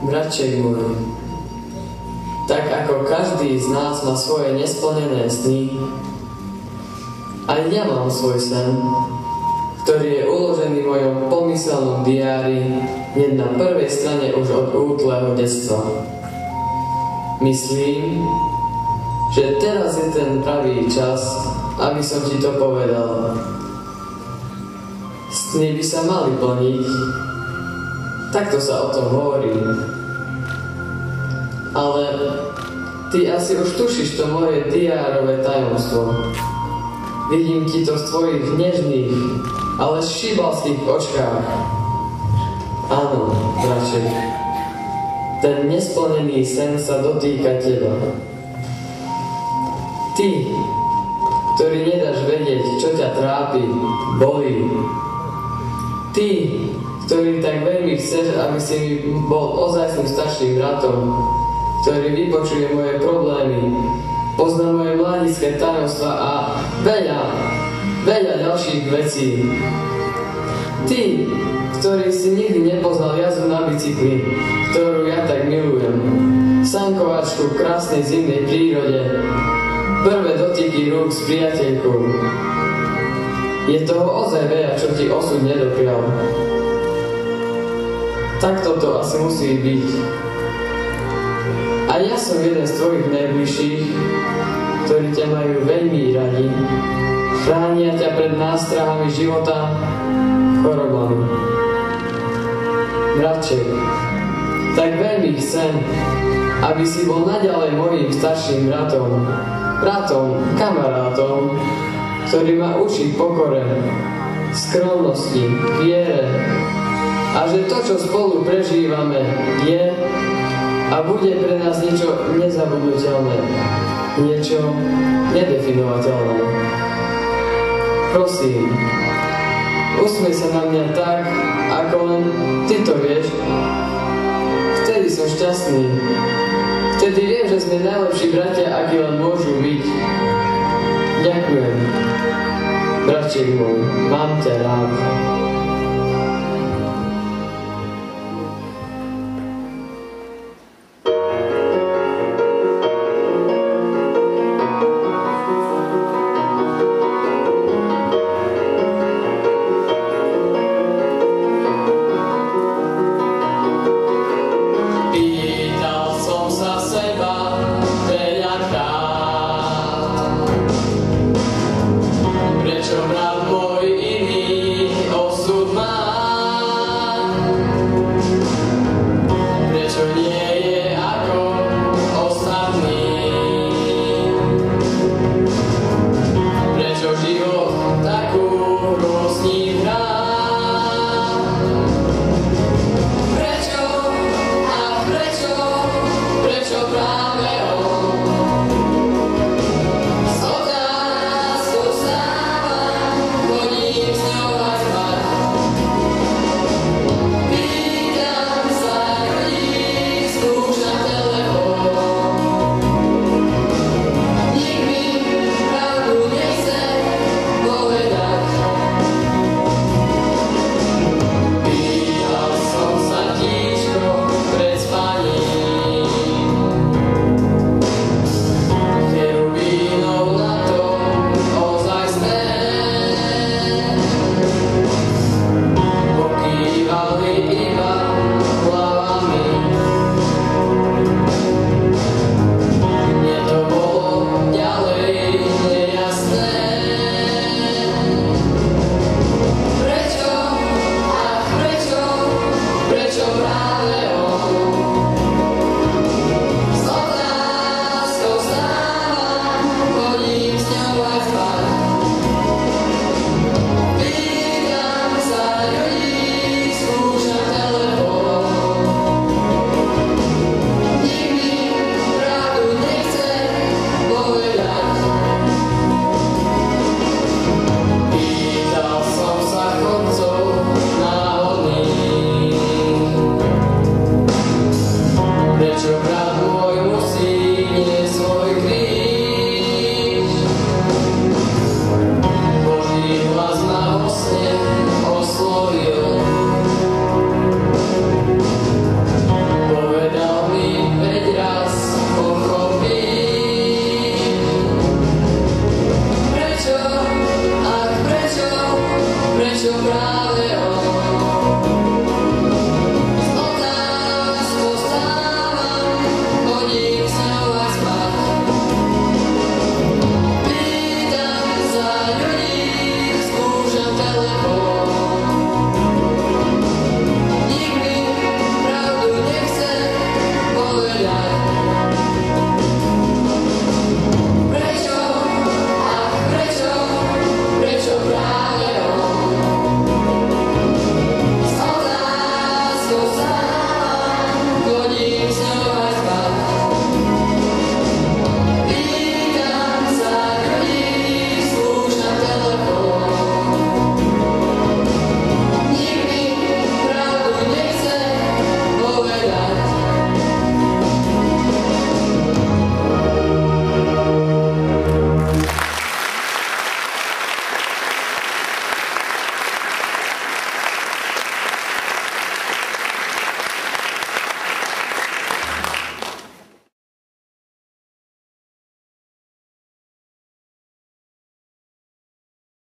Bratček môj, tak ako každý z nás má svoje nesplnené sny, aj ja mám svoj sen, ktorý je uložený v mojom pomyselnom diári hneď na prvej strane už od útleho detstva. Myslím, že teraz je ten pravý čas, aby som ti to povedal. Sny by sa mali plniť, takto sa o tom hovorí. Ale ty asi už tušíš to moje diárové tajomstvo. Vidím ti to v tvojich nežných, ale šibalských očkách. Áno, bratček, ten nesplnený sen sa dotýka teba. Ty, ktorý nedáš vedieť, čo ťa trápi, bolí. Ty, ktorý tak veľmi chceš, aby si mi bol ozajstným starším bratom, ktorý vypočuje moje problémy, pozná moje mladické tajomstvá a veľa ďalších vecí. Ty, ktorý si nikdy nepoznal jazdu na bicykli, ktorú ja tak milujem, sankovačku v krásnej zimnej prírode, prvé dotyky rúk s priateľkou. Je toho ozaj veľa, čo ti osud nedoprial. Takto to asi musí byť. A ja som jeden z tvojich najbližších, ktorí ťa majú veľmi radi, chránia ťa pred nástrahami života, chorobami. Bratček, tak veľmi chcem, aby si bol naďalej mojím starším bratom, kamarátom, ktorý ma učí pokore, skromnosti, viere a že to, čo spolu prežívame, je a bude pre nás niečo nezabudnutelné, niečo nedefinovateľné. Prosím, usmej sa na mňa tak, ako len ty to vieš. Vtedy som šťastný. Vtedy viem, že sme najlepší bratia, akí len môžu byť. Ďakujem. Bratček môj, mám ťa rád. Prečo brat môj iný osud čo vraj.